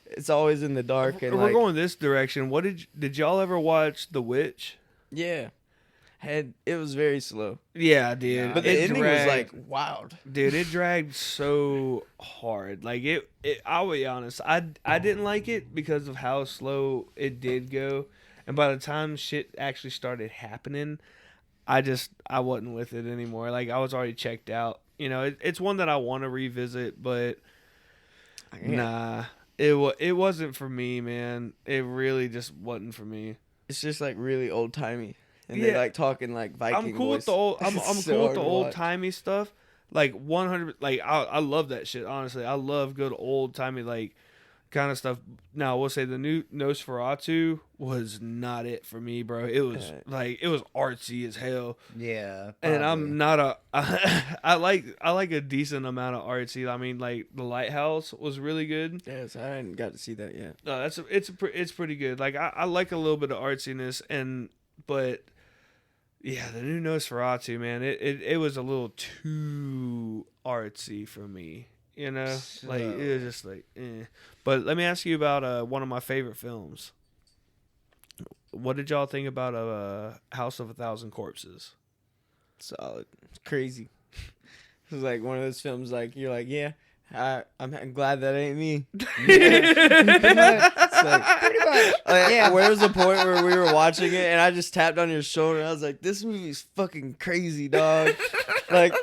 it's always in the dark. And we're going this direction. What did y'all ever watch The Witch? Yeah. it was very slow. Yeah, dude. But the ending was like wild. Dude, it dragged so hard. Like it I'll be honest, I didn't like it because of how slow it did go. And by the time shit actually started happening, I wasn't with it anymore. Like I was already checked out. You know, it's one that I want to revisit, but nah, it wasn't for me, man. It really just wasn't for me. It's just like really old timey, and they like talking like Viking. I'm cool voice. with the old. I'm So cool with the hard to old watch. timey stuff. Like 100. Like I love that shit. Honestly, I love good old timey like kind of stuff. Now I will say the new Nosferatu was not it for me, bro. It was it was artsy as hell. Yeah, and probably. I'm not a. I like a decent amount of artsy. I mean, like the Lighthouse was really good. Yes, I hadn't got to see that yet. No, it's pretty good. Like I like a little bit of artsiness, but yeah, the new Nosferatu, man, it was a little too artsy for me. You know, like it was just like, eh. But let me ask you about one of my favorite films. What did y'all think about House of a Thousand Corpses? Solid, it's crazy. It was like one of those films. Like you're like, yeah, I'm glad that ain't me. It's like, pretty much. yeah. Where was the point where we were watching it and I just tapped on your shoulder and I was like, this movie's fucking crazy, dog. Like,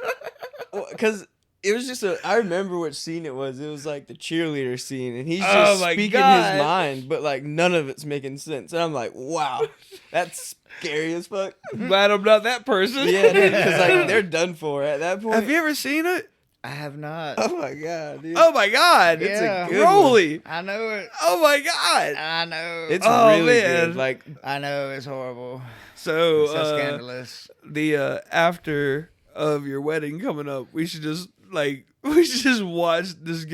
because it was just I remember which scene it was. It was like the cheerleader scene, and he's just speaking his mind, but like none of it's making sense. And I'm like, wow, that's scary as fuck. Glad I'm not that person. Yeah, because like they're done for at that point. Have you ever seen it? I have not. Oh my god, dude. Oh my god, Yeah. it's a good Rolly. I know it. Oh my god. I know. It's Oh, really man. good. Like, I know it's horrible. So, So scandalous. the after of your wedding coming up, we should just get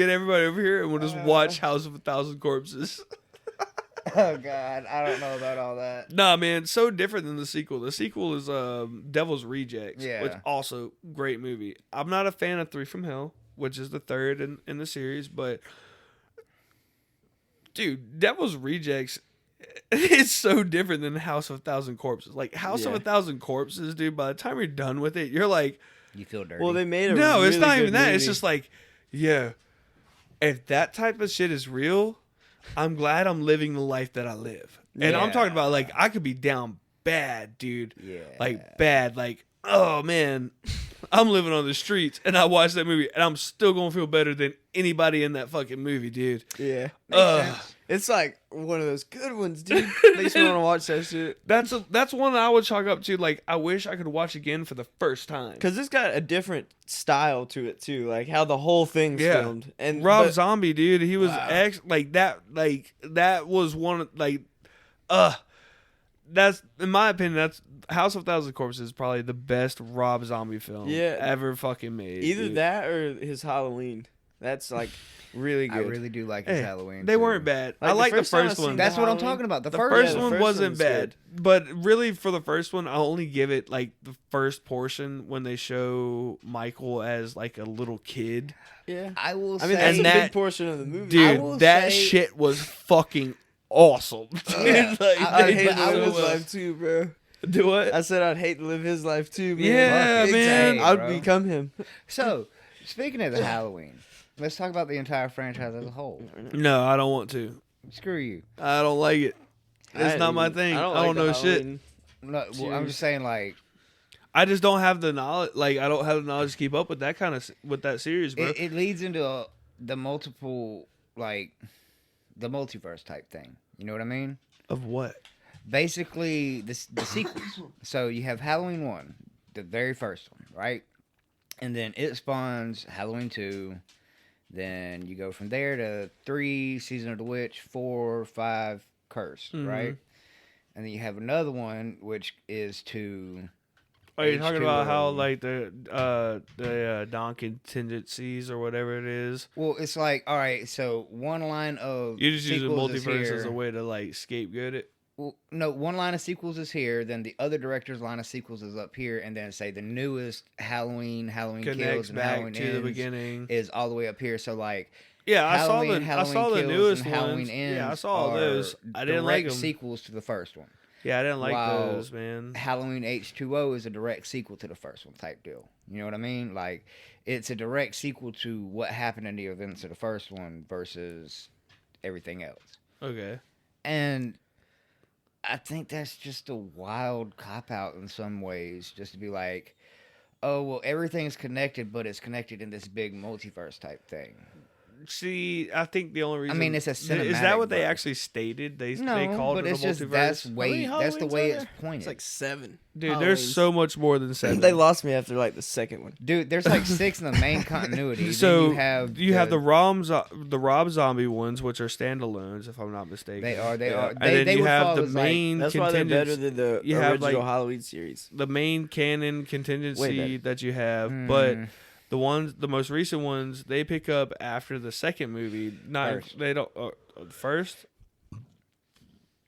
everybody over here and we'll just watch House of a Thousand Corpses. Oh God, I don't know about all that. Nah, man, so different than the sequel. The sequel is Devil's Rejects, Yeah. which also great movie. I'm not a fan of Three from Hell, which is the third in the series, but dude, Devil's Rejects is so different than House of a Thousand Corpses. Like House of a Thousand Corpses, dude, by the time you're done with it, you're like, You feel dirty. well, they made a no, it's really not good even that. movie. It's just like, yeah, if that type of shit is real, I'm glad I'm living the life that I live. And I'm talking about like I could be down bad, dude. Yeah. Like bad, like oh man, I'm living on the streets and I watch that movie and I'm still gonna feel better than anybody in that fucking movie, dude. yeah. Ugh. It's like one of those good ones, dude. Makes me want to watch that shit. That's one that I would chalk up to. Like I wish I could watch again for the first time. Because it's got a different style to it too, like how the whole thing's filmed. And Rob Zombie, dude, he was like that was one of that's in my opinion, that's House of Thousand Corpses is probably the best Rob Zombie film ever fucking made. either dude. that or his Halloween. That's like really good. I really do like his Hey, Halloween. They too. weren't bad. Like, I like the first time I first seen one. That's what I'm Halloween. talking about. The The first first the one first wasn't one's bad, but really for the first one, I'll only give it like the first portion when they show Michael as like a little kid. Yeah. I will I mean, say that's a that- big portion of the movie. Dude, will that say- shit was fucking awesome. Yeah. Like, I'd they hate did to so live his well. life too, bro. Do what? I said I'd hate to live his life too, man. Yeah, Big man. time. I'd bro. become him. So, speaking of the Halloween, let's talk about the entire franchise as a whole. No, I don't want to. Screw you. I don't like it. It's not my thing. I don't like know the shit. Halloween. No, well, I'm Serious. just saying, like, I just don't have the knowledge. Like I don't have the knowledge to keep up with that kind of with that series, bro. it leads into the multiple, like, the multiverse type thing. You know what I mean? Of what? Basically, the sequels. So you have Halloween 1, the very first one, right? And then it spawns Halloween 2. Then you go from there to 3, Season of the Witch, 4, 5, Curse, right? And then you have another one, which is to... Are you talking about how H2O. like the Dawn contingencies or whatever it is? Well, it's like, all right, so one line of You just use the sequels is multiverse as here. a way to like scapegoat it. Well, no, one line of sequels is here, then the other director's line of sequels is up here, and then say the newest Halloween Kills, Connects and back Halloween to the Ends beginning. is all the way up here. So like, Yeah, I Halloween saw the Kills newest and Halloween ones. Ends Yeah, I saw all are those. I didn't like direct them. sequels to the first one. Yeah, I didn't like While those, man. Halloween H2O is a direct sequel to the first one type deal. You know what I mean? Like, it's a direct sequel to what happened in the events of the first one versus everything else. Okay. And I think that's just a wild cop out in some ways, just to be like, oh, well, everything's connected, but it's connected in this big multiverse type thing. See, I think the only reason it's a cinematic. Is that what they verse. actually stated? They No, called but it a it's just multiverse. that's the way it's It's pointed. like 7. Dude, there's so much more than 7. They lost me after like the second one. Dude, there's like 6 in the main continuity. So then you have the Rob Zombie ones, which are standalones, if I'm not mistaken. They are. And then they you would have fall the as, main. That's why they're better than the you have, original like, Halloween series. the main canon contingency that you have, Mm. but the most recent ones, they pick up after the second movie. First. They don't first.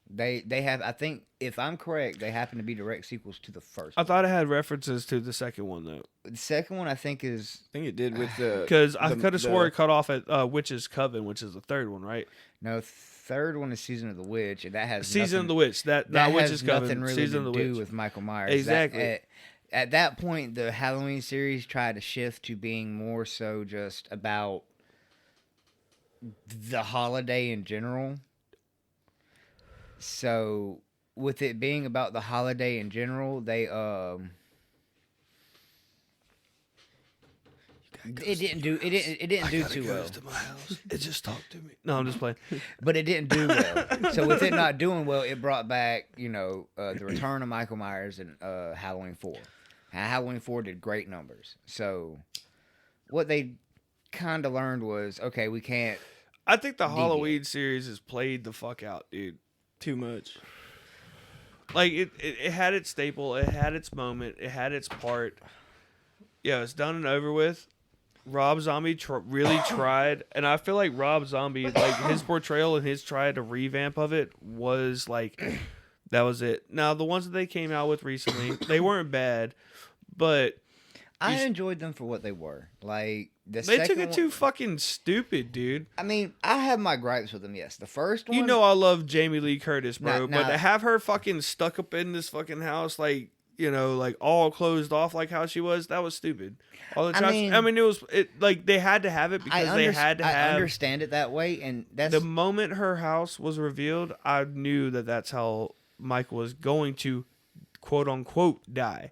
They have. I think if I'm correct, they happen to be direct sequels to the first. I thought it had references to the second one though, The second one I think is I think it did with the because I could have swore it cut off at Witch's Coven, which is the third one, right? no. Third one is Season of the Witch, and that has Season nothing, of the Witch. That that not has Witch's Coven. nothing really Season to of the do Witch. with Michael Myers. Exactly. At that point, the Halloween series tried to shift to being more so just about the holiday in general. So, with it being about the holiday in general, they it didn't do too well. To my house. It just talked to me. No, I'm just playing. But it didn't do well. So with it not doing well, it brought back, the return of Michael Myers and Halloween 4. And Halloween 4 did great numbers. So what they kind of learned was, okay, we can't. I think the Halloween series is played the fuck out, dude. too much. Like it had its staple, it had its moment, it had its part. Yeah, it's done and over with. Rob Zombie really tried, and I feel like Rob Zombie, like his portrayal and his try to revamp of it was like, that was it. Now the ones that they came out with recently, they weren't bad, but I enjoyed them for what they were. Like they took it too fucking stupid, dude. I mean, I have my gripes with them. Yes, the first one. You know I love Jamie Lee Curtis, bro, Nah. but to have her fucking stuck up in this fucking house, like, like all closed off like how she was, that was stupid. All the time. I mean, it like they had to have it because they had to have. I understand it that way, and that's the moment her house was revealed, I knew that that's how Michael was going to, quote unquote, die.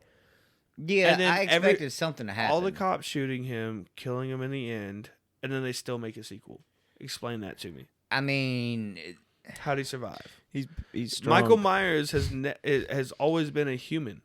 Yeah, and then I expected something to happen. All the cops shooting him, killing him in the end, and then they still make a sequel. Explain that to me. I mean, how'd he survive? He's strong. Michael Myers has always been a human.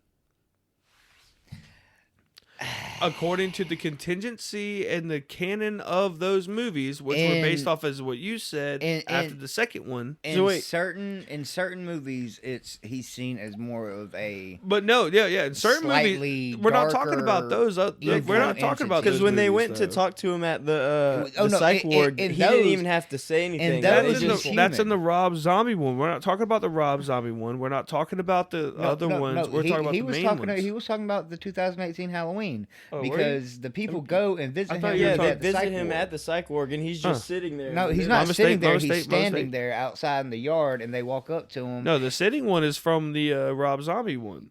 According to the contingency and the canon of those movies, which were based off as what you said after the second one. In certain movies, he's seen as more of a. But no, yeah. In certain movies, we're not talking about those. We're not talking about those because when they movies, went though. to talk to him at the psych ward, he didn't even have to say anything. That's in the Rob Zombie one. We're not talking about the Rob Zombie one. We're not talking about the other ones. We're talking about the main ones. He was talking about the 2018 Halloween. Oh, because the people go and visit him. They visit him at the psych ward, and he's just sitting there. No, he's not sitting there. He's standing there outside in the yard, and they walk up to him. No, the sitting one is from the Rob Zombie one.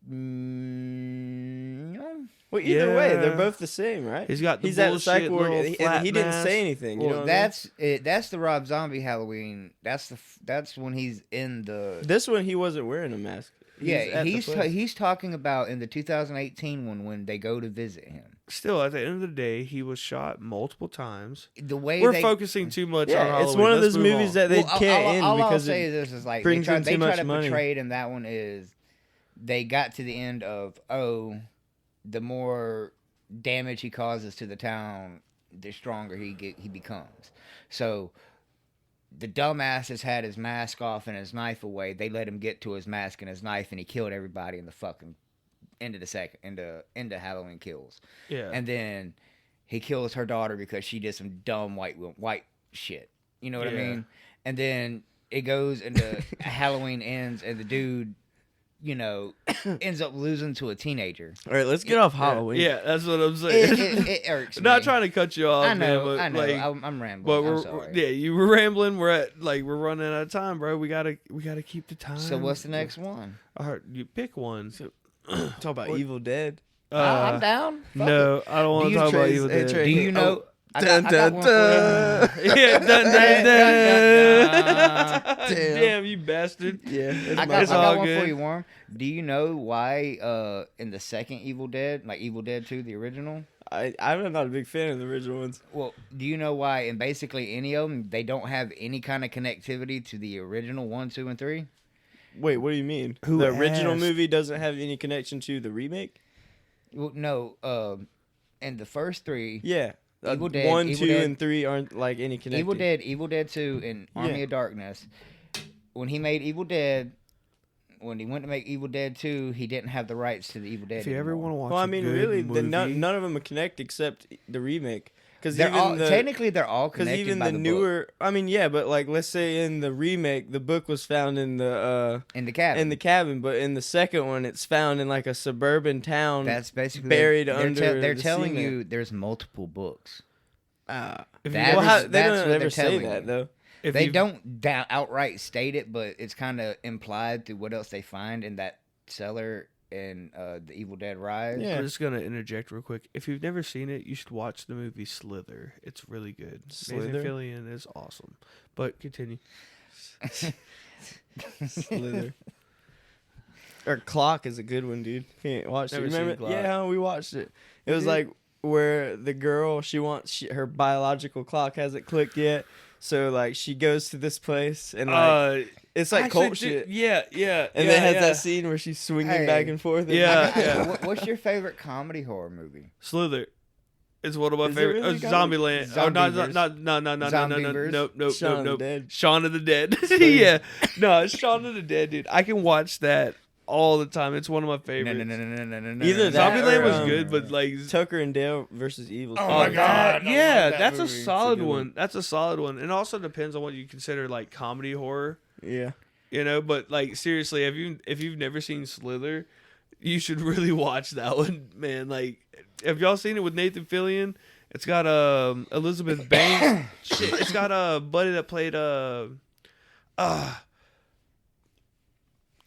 No. Well, either way, they're both the same, right? He's got the at the psych ward, and he didn't mask. say anything. You know that's it. That's the Rob Zombie Halloween. That's when he's in the. This one, he wasn't wearing a mask. He's talking about in the 2018 one when they go to visit him. Still, at the end of the day, he was shot multiple times. The way we're focusing too much on Halloween. It's one of those movies that they can't end all because I'll say this is like brings they try to money. portray it, and that one is they got to the end of the more damage he causes to the town, the stronger he becomes. So. The dumbass has had his mask off and his knife away. They let him get to his mask and his knife, and he killed everybody in the fucking into Halloween Kills. Yeah. And then he kills her daughter because she did some dumb white shit. You know what I mean? And then it goes into Halloween Ends, and the dude ends up losing to a teenager. All right, let's get off Halloween. Yeah, that's what I'm saying. It irks me. Not trying to cut you off, I know, man, but I know. like, I'm rambling. but I'm sorry. yeah, you were rambling. We're running out of time, bro. We gotta keep the time. So what's the next one? All right, you pick one. Talk about Evil Dead. I'm down. Fuck no, it. I don't want to talk about Evil Dead. Do you know? I Dun, got dun, one dun. for you. Yeah, dun, dun, dun. Damn. Damn, you bastard. Yeah, I got all one good. for you, Warren. Do you know why in the second Evil Dead, like Evil Dead 2, the original? I'm not a big fan of the original ones. Well, do you know why in basically any of them, they don't have any kind of connectivity to the original 1, 2, and 3? Wait, what do you mean? Who the original asked? movie doesn't have any connection to the remake? Well, no, in the first 3, Yeah. Evil Dead, 1, Evil 2, Dead- and 3 aren't like any connected. Evil Dead 2, and Army Yeah. of Darkness, when he made Evil Dead, when he went to make Evil Dead 2, he didn't have the rights to the Evil Dead If you ever anymore. want to watch, Well, I a mean, good really, movie, none of them are connected except the remake. Because They're even all, the technically, they're all because connected even by the book. newer, I mean, yeah, but like let's say in the remake, the book was found in the in the cabin. but in the second one, it's found in like a suburban town. That's basically buried they're under they're the telling cement. you there's multiple books. If you- That well, is- how, they that's don't what ever they're say telling that you. though. if They you- don't outright state it, but it's kind of implied through what else they find in that cellar in the Evil Dead Rise. Yeah. I'm just gonna interject real quick. If you've never seen it, you should watch the movie Slither. It's really good. Slither? Nathan Fillion is awesome. But continue. Slither. Or Clock is a good one, dude. Can't watch it. Never seen Remember? Clock. Yeah, we watched it. It was did? like where the girl her biological clock hasn't clicked yet, so like she goes to this place and like it's like actually, cult shit. Yeah, yeah. And yeah, then it has yeah. that scene where she's swinging Hey. back and forth. And Yeah. What's your favorite comedy horror movie? Slither. It's one of my Is it favorite. really Zombieland. Oh, Zombieverse. no. Zombieverse? Nope. Shaun of the Dead. Shaun of the Dead. Yeah. No, it's Shaun of the Dead, dude. I can watch that all the time. It's one of my No. favorites. Either that Zombieland or, was good, but like. Tucker and Dale versus Evil. Oh my God, I Yeah, love that that's a movie. solid It's a good one. one. That's a solid one. And also depends on what you consider like comedy horror. Yeah. You know, but like seriously, if you've never seen Slither, you should really watch that one, man. Like, have y'all seen it with Nathan Fillion? It's got Elizabeth Banks. Shit, it's got a buddy that played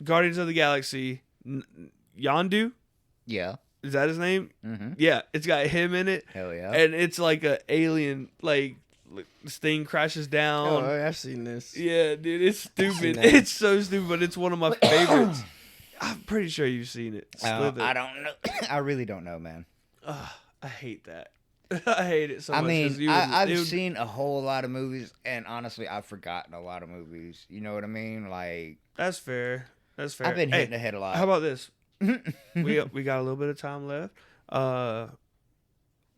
Guardians of the Galaxy. Yondu, Yeah. is that his name? Mm-hmm. Yeah, it's got him in it, Hell yeah. and it's like a alien. Like this thing crashes down. Oh, I've seen this. Yeah, dude, it's stupid. that. It's so stupid, but it's one of my favorites. I'm pretty sure you've seen it. Slither. I don't know. I really don't know, man. I hate that. I hate it so I much. 'cause mean, you would- I've it would- seen a whole lot of movies, and honestly, I've forgotten a lot of movies. You know what I mean? Like, That's fair. That's fair. I've been Hey, hitting the head a lot. how about this? we got a little bit of time left. I'm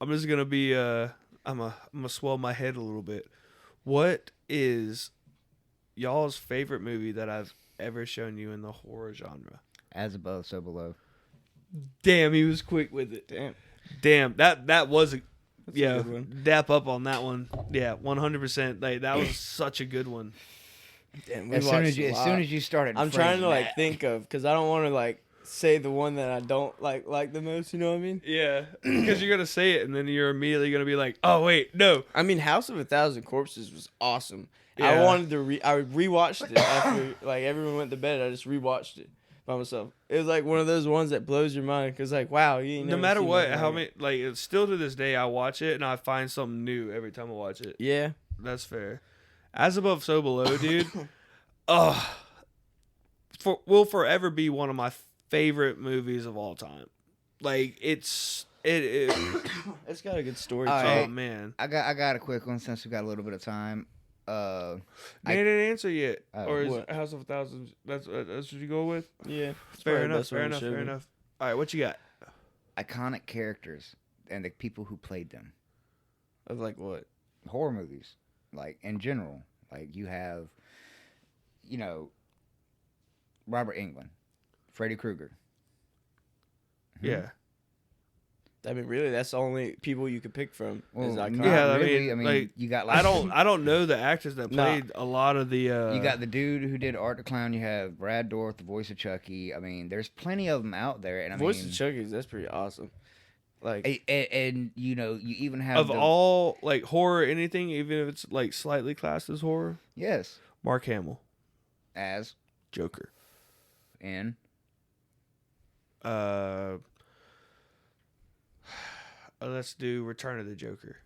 just gonna be I'm gonna swell my head a little bit. What is y'all's favorite movie that I've ever shown you in the horror genre? As above, so below. Damn, he was quick with it. Damn, that was a yeah. good one. Dap up on that one. Yeah, 100%. Like that was such a good one. Damn, we As soon watched as a lot. you started, I'm trying to phrasing like that. think of because I don't want to like say the one that I don't like the most. You know what I mean? Yeah, because you're gonna say it and then you're immediately gonna be like, oh wait, no. I mean, House of a Thousand Corpses was awesome. Yeah. I wanted to I rewatched it after like everyone went to bed. I just rewatched it by myself. It was like one of those ones that blows your mind because like wow, you ain't No never matter seen what, nothing how like many it. like it's still to this day I watch it and I find something new every time I watch it. Yeah, That's fair. As above, so below, dude. Will forever be one of my favorite movies of all time. Like it's it's got a good story. All too. right. oh man. I got a quick one since we got a little bit of time. They didn't answer yet. Or is what? House of a Thousand? That's what you go with. Yeah, it's Fair probably the enough. best Fair one to enough. show Fair me. enough. All right, what you got? iconic characters and the people who played them. Of like what? Horror movies, like in general. Like you have, you know, Robert Englund, Freddy Krueger. Yeah. I mean, really, that's the only people you could pick from. Well, is iconic. not Yeah, really. I mean, you got like I don't know the actors that played a lot of the. you got the dude who did Art the Clown. You have Brad Dourif, the voice of Chucky. I mean, there's plenty of them out there. And Voice of Chucky, that's pretty awesome. Like, and you know, you even have of all like horror, anything, even if it's like slightly classed as horror. yes, Mark Hamill, as Joker. in Let's do Return of the Joker.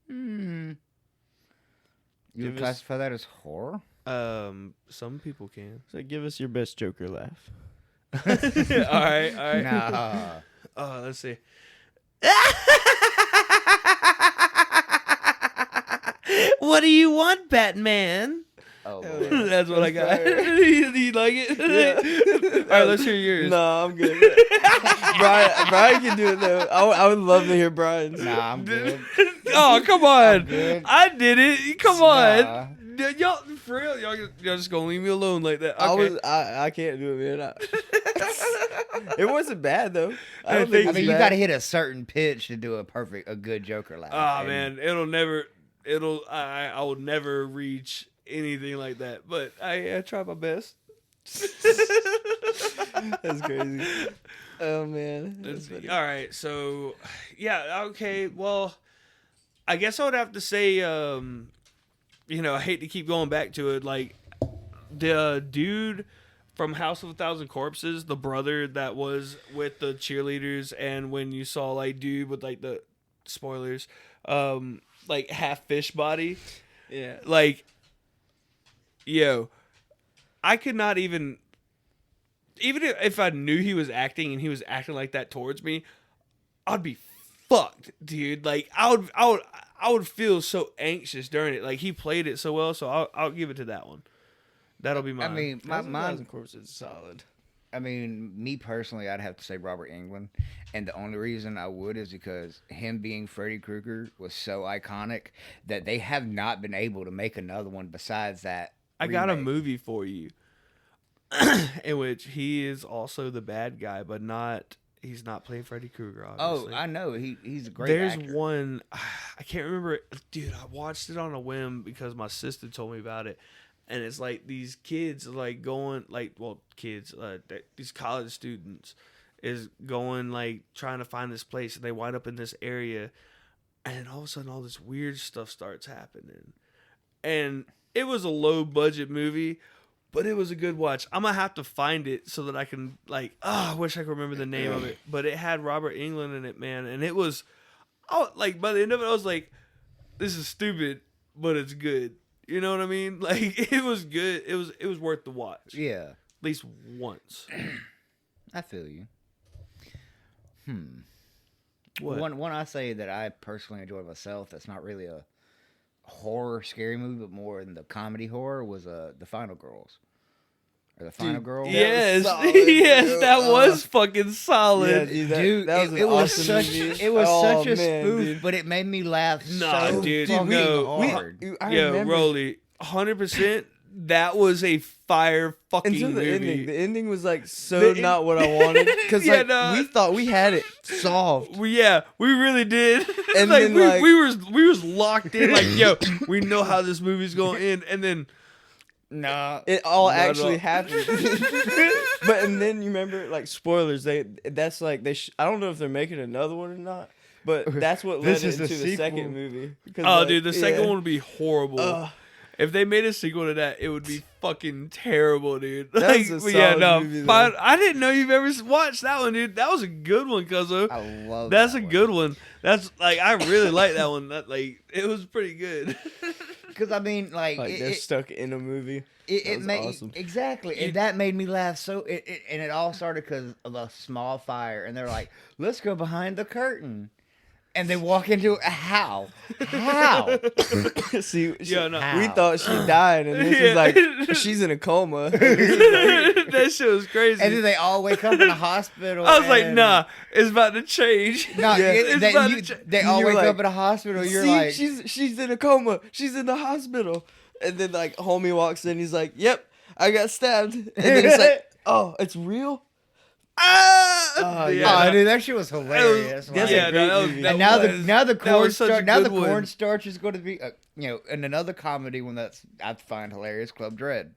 you Give would us- classify that as horror? Some people can. so give us your best Joker laugh. all right. Nah. Let's see. What do you want, Batman? Oh, Hell Lord. yeah. That's what I got. That's fire. Do you like it? All right, let's hear yours. No, I'm good. Brian can do it though. I would love to hear Brian's. Nah, I'm good. Oh, come I'm on. good. I did it. Come Nah. on. Y'all, for real, y'all just gonna leave me alone like that. Okay. I can't do it, man. It wasn't bad though. I don't I think I it's mean, you bad. got to hit a certain pitch to do a good Joker laugh. Oh And man, I will never reach anything like that. But I try my best. That's crazy. Oh man. Let's That's see. funny. All right, so yeah, okay. Well, I guess I would have to say, I hate to keep going back to it. Like the dude from House of a Thousand Corpses, the brother that was with the cheerleaders, and when you saw like dude with like the spoilers, like half fish body, Yeah. like, yo, I could not even if I knew he was acting and he was acting like that towards me, I'd be fucked, dude. Like I would feel so anxious during it. Like he played it so well, so I'll give it to that one. That'll be mine. I mean, Thousand mine. Corpses is solid. I mean, me personally, I'd have to say Robert Englund, and the only reason I would is because him being Freddy Krueger was so iconic that they have not been able to make another one besides that. I got a remake. movie for you in which he is also the bad guy, but he's not playing Freddy Krueger, Oh, obviously. I know he's a great There's actor. one, I can't remember it. Dude, I watched it on a whim because my sister told me about it. And it's like these kids like going these college students is going like trying to find this place, and they wind up in this area, and all of a sudden all this weird stuff starts happening. And it was a low budget movie, but it was a good watch. I'm gonna have to find it so that I can I wish I could remember the name of it. But it had Robert Englund in it, man, and it was like by the end of it I was like, this is stupid, but it's good. You know what I mean? Like it was good. It was worth the watch. Yeah, At least once. I feel you. What? One I say that I personally enjoyed myself. That's not really a horror scary movie, but more in the comedy horror was The Final Girls. Or The Final Girl. Yes, solid, yes, dude. that was fucking solid. Yeah, dude, Dude, that was an it was awesome such movie. it was Oh, such a man, spoof, dude. but it made me laugh Nah, so dude, fucking no. hard. I Yo, remember. Rolly, 100%. That was a fire fucking Until the movie. ending. The ending was like so not what I wanted. Because Yeah, like no. we thought we had it solved. We really did. And like, then, we, like- we was locked in. Like, yo, we know how this movie's going to end. And then Nah. It all Not at actually all. happened. But and then you remember like spoilers. I don't know if they're making another one or not. But that's what led This is into the the second sequel. movie. Because, oh, like, dude, the second yeah. one would be horrible. Ugh. If they made a sequel to that, it would be fucking terrible, dude. That's a solid movie, though. I didn't know you've ever watched that one, dude. That was a good one, cuzzo. I love That's that a one. good one. That's like I really like that one. That it was pretty good. Because I mean, like They're stuck in a movie. It That was made awesome. exactly, and that made me laugh. So and it all started because of a small fire, and they're like, "Let's go behind the curtain," and they walk into how. See, Yeah, no. we How? thought she died, and this Yeah. is like she's in a coma. That shit was crazy. And then they all wake up in a hospital. I was like, and- nah, it's about to change. No, Yeah. It's about to change. they all You're wake like, up in a hospital. You're See, like, she's in a coma. She's in the hospital. And then like homie walks in. He's like, "Yep, I got stabbed." And then it's like, "Oh, it's real." Oh, yeah. Oh, dude, that shit was hilarious. That's Like, a great movie. and now the cornstarch cornstarch is going to be and another comedy one that's I find hilarious, Club Dread.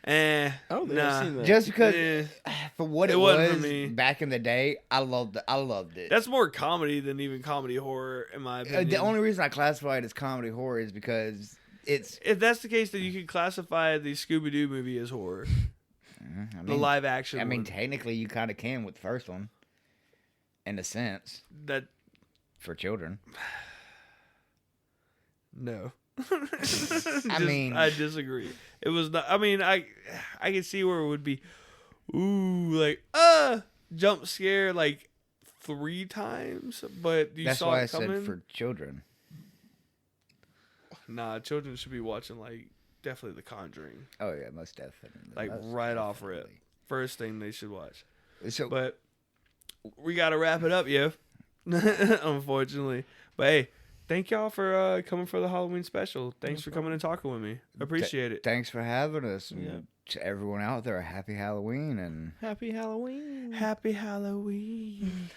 I don't think I've seen that. Just because for what it wasn't was for me. back in the day, I loved it. That's more comedy than even comedy horror, in my opinion. The only reason I classify it as comedy horror is because it's. If that's the case, then you could classify the Scooby Doo movie as horror. The live action. I mean, technically, you kind of can with the first one, in a sense. That for children. No. I disagree. It was not. I mean, I can see where it would be. Ooh, like jump scare like 3 times, but you That's saw why it coming. I said for children. Nah, children should be watching like definitely The Conjuring. Oh yeah, most definitely. Like most right definitely. off rip, first thing they should watch. So, But we gotta wrap it up, yo. Unfortunately, but hey. Thank y'all for coming for the Halloween special. Thanks for coming and talking with me. Appreciate it. Thanks for having us. Yeah. To everyone out there, happy Halloween and Happy Halloween. Happy Halloween.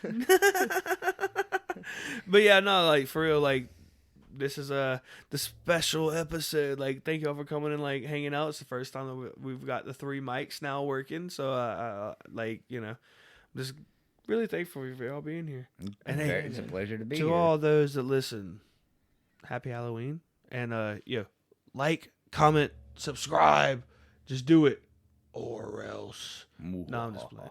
But yeah, no, like for real, like this is the special episode. Like, thank y'all for coming and like hanging out. It's the first time that we've got the 3 mics now working. So like, you know, I'm just really thankful for y'all being here. And hey, it's a pleasure to be to here. all those that listen, happy Halloween. And like, comment, subscribe. Just do it. Or else. No, I'm just playing.